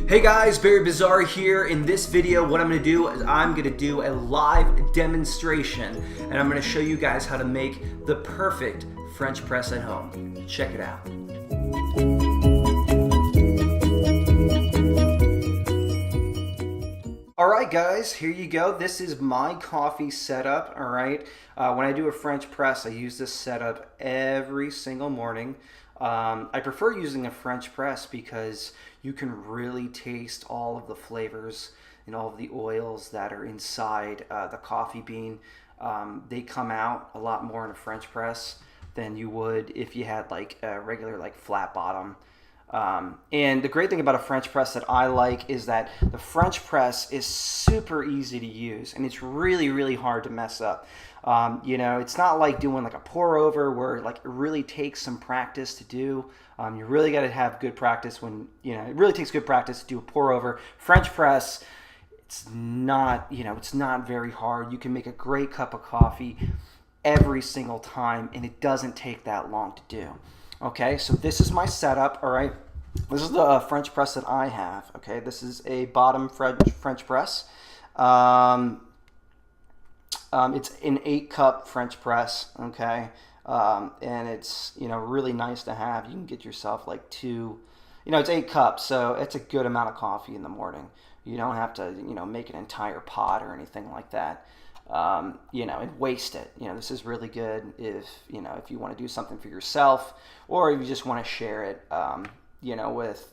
Hey guys, Very Bizarre here. In this video, what I'm going to do is I'm going to do a live demonstration and I'm going to show you guys how to make the perfect French press at home. Check it out. Alright guys, here you go. This is my coffee setup, alright? When I do a French press, I use this setup every single morning. I prefer using a French press because you can really taste all of the flavors and all of the oils that are inside the coffee bean. They come out a lot more in a French press than you would if you had like a regular flat bottom. And the great thing about a French press that I like is that the French press is super easy to use and it's really hard to mess up. You know, it's not like doing like a pour over where it really takes some practice to do. You really got to have good practice when, it really takes good practice to do a pour over. French press, it's not, it's not very hard. You can make a great cup of coffee every single time and it doesn't take that long to do. Okay, so this is my setup, all right? This is the French press that I have, okay? This is a Bodum French Press. It's an 8-cup French press, okay? And it's, really nice to have. You can get yourself like it's 8 cups, so it's a good amount of coffee in the morning. You don't have to, make an entire pot or anything like that. And waste it. This is really good if you want to do something for yourself or if you just want to share it, with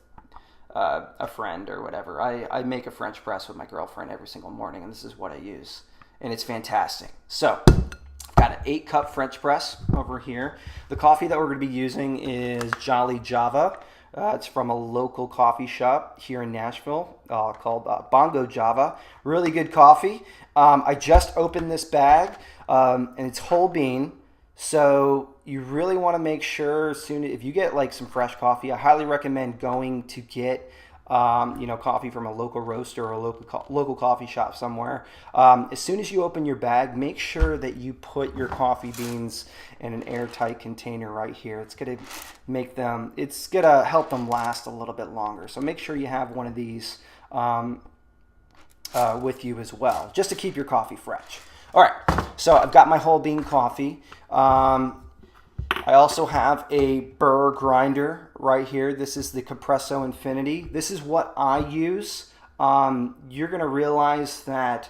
a friend or whatever. I make a French press with my girlfriend every single morning, and this is what I use, and it's fantastic. So, I've got an 8-cup French press over here. The coffee that we're going to be using is Jolly Java. It's from a local coffee shop here in Nashville called Bongo Java. Really good coffee. I just opened this bag and it's whole bean. So you really want to make sure if you get like some fresh coffee, I highly recommend going to get coffee from a local roaster or a local coffee shop somewhere. As soon as you open your bag, make sure that you put your coffee beans in an airtight container right here. It's gonna help them last a little bit longer. So make sure you have one of these with you as well, just to keep your coffee fresh. All right, so I've got my whole bean coffee. I also have a burr grinder right here. This is the Compresso Infinity. This is what I use. You're going to realize that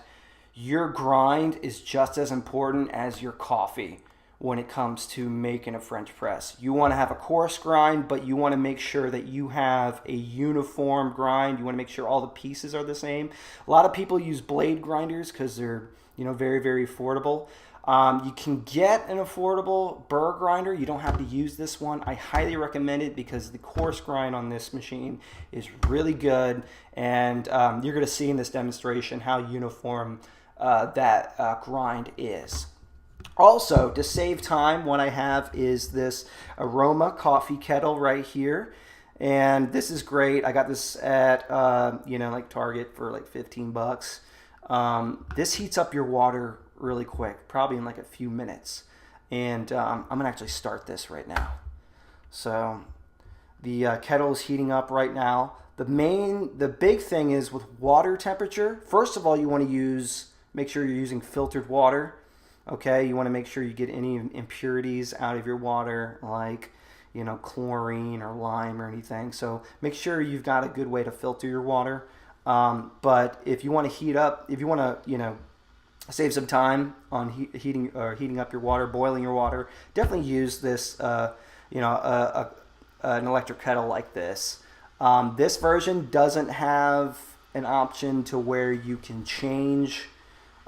your grind is just as important as your coffee when it comes to making a French press. You want to have a coarse grind, but you want to make sure that you have a uniform grind. You want to make sure all the pieces are the same. A lot of people use blade grinders because they're very affordable. You can get an affordable burr grinder. You don't have to use this one. I highly recommend it because the coarse grind on this machine is really good, and you're going to see in this demonstration how uniform that grind is. Also, to save time, what I have is this Aroma coffee kettle right here, and this is great. I got this at Target for like 15 bucks. This heats up your water really quick, probably in like a few minutes. And I'm gonna actually start this right now. So the kettle is heating up right now. The big thing is with water temperature. First of all, you want to make sure you're using filtered water. Okay, you want to make sure you get any impurities out of your water, like chlorine or lime or anything. So make sure you've got a good way to filter your water. But if you want to heat up, if you want to, save some time on heating up your water, boiling your water, definitely use this, an electric kettle like this. This version doesn't have an option to where you can change,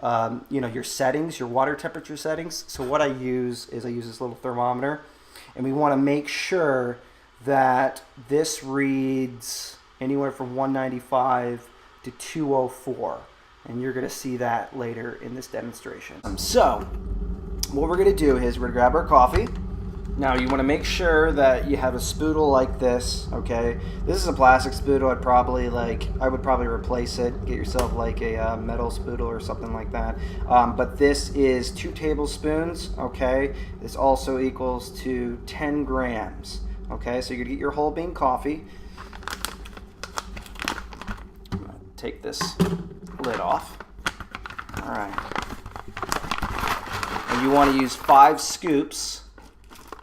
your settings, your water temperature settings. So what I use this little thermometer, and we want to make sure that this reads anywhere from 195 to 204, and you're going to see that later in this demonstration. So what we're going to do is we're going to grab our coffee. Now you want to make sure that you have a spoodle like this, okay? This is a plastic spoodle. I would probably replace it. Get yourself like a metal spoodle or something like that. But this is 2 tablespoons, okay? This also equals to 10 grams, okay? So you're going to get your whole bean coffee. take this lid off. All right. And you want to use 5 scoops.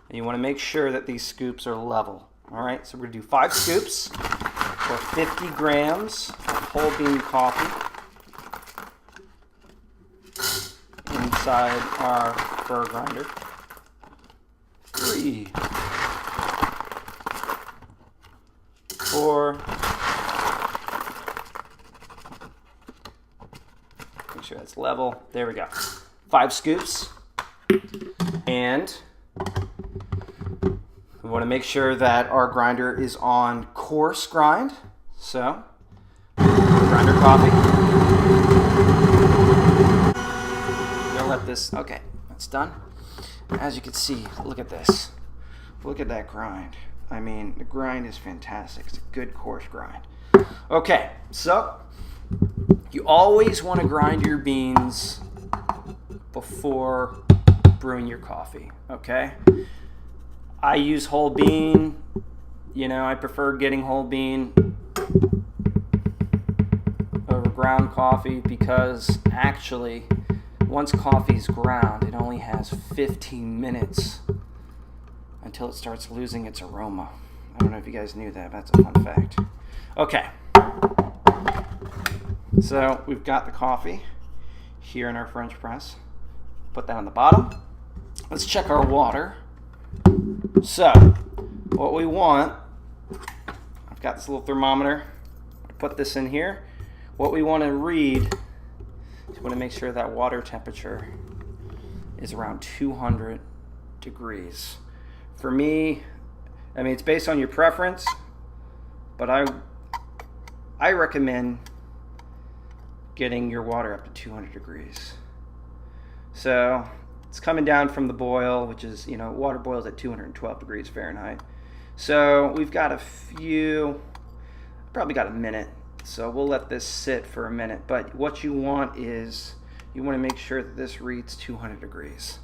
And you want to make sure that these scoops are level. All right, so we're going to do 5 scoops or 50 grams of whole bean coffee inside our burr grinder. 3, 4, make sure that's level. There we go. 5 scoops. And we want to make sure that our grinder is on coarse grind. So, grinder coffee. We're gonna let this, okay, that's done. As you can see, look at this. Look at that grind. I mean, the grind is fantastic. It's a good coarse grind. Okay, so you always want to grind your beans before brewing your coffee, okay? I use whole bean. You know, I prefer getting whole bean over ground coffee because actually, once coffee's ground, it only has 15 minutes until it starts losing its aroma. I don't know if you guys knew that, but that's a fun fact. Okay, so we've got the coffee here in our French press. Put that on the bottom. Let's check our water. So, what we want, I've got this little thermometer. Put this in here. What we want to read is we want to make sure that water temperature is around 200 degrees. For me, I mean, it's based on your preference, but I recommend getting your water up to 200 degrees. So it's coming down from the boil, which is, you know, water boils at 212 degrees Fahrenheit. So we've got a few, probably got a minute. So we'll let this sit for a minute. But what you want is, you want to make sure that this reads 200 degrees.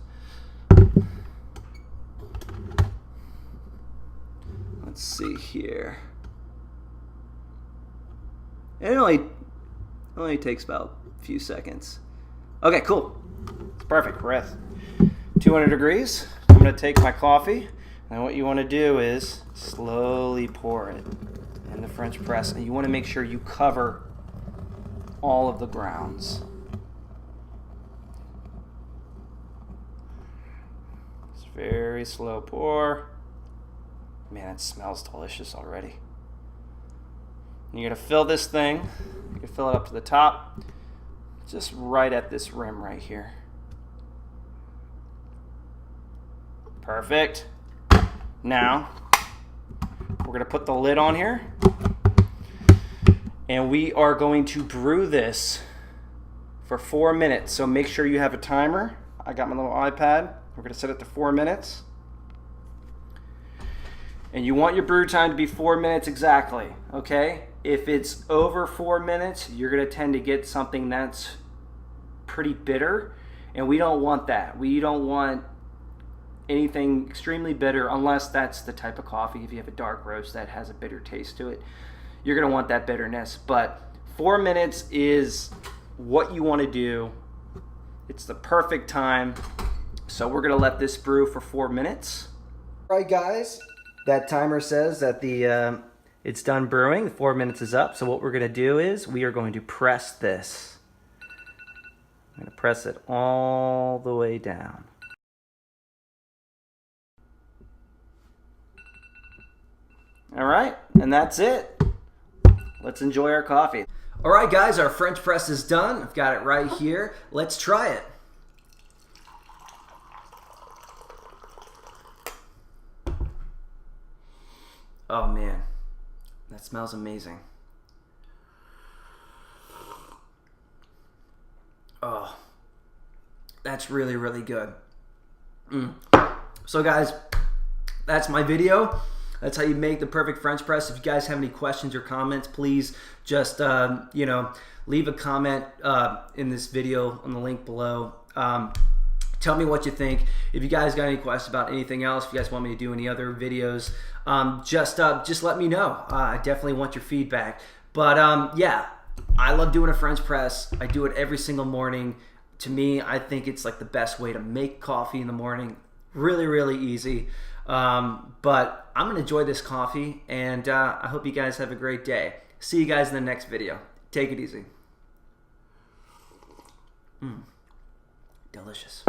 Let's see here. It only takes about a few seconds. Okay, cool. It's perfect. We're at 200 degrees. I'm going to take my coffee, and what you want to do is slowly pour it in the French press, and you want to make sure you cover all of the grounds. It's very slow pour. Man, it smells delicious already. And you're going to fill this thing. You can fill it up to the top, just right at this rim right here. Perfect. Now, we're going to put the lid on here, and we are going to brew this for 4 minutes. So make sure you have a timer. I got my little iPad. We're going to set it to 4 minutes. And you want your brew time to be 4 minutes exactly, okay? If it's over 4 minutes, you're going to tend to get something that's pretty bitter, and we don't want that. We don't want anything extremely bitter unless that's the type of coffee. If you have a dark roast that has a bitter taste to it, you're going to want that bitterness. But 4 minutes is what you want to do. It's the perfect time. So we're going to let this brew for 4 minutes. All right, guys. That timer says that it's done brewing. 4 minutes is up. So what we're going to do is we are going to press this. I'm going to press it all the way down. All right, and that's it. Let's enjoy our coffee. All right, guys, our French press is done. I've got it right here. Let's try it. Oh man, that smells amazing. Oh, that's really, really good. So guys, that's my video. That's how you make the perfect French press. If you guys have any questions or comments, please just leave a comment in this video on the link below. Tell me what you think. If you guys got any questions about anything else, if you guys want me to do any other videos, just let me know. I definitely want your feedback. But yeah, I love doing a French press. I do it every single morning. To me, I think it's like the best way to make coffee in the morning. Really, really easy. But I'm going to enjoy this coffee, and I hope you guys have a great day. See you guys in the next video. Take it easy. Delicious.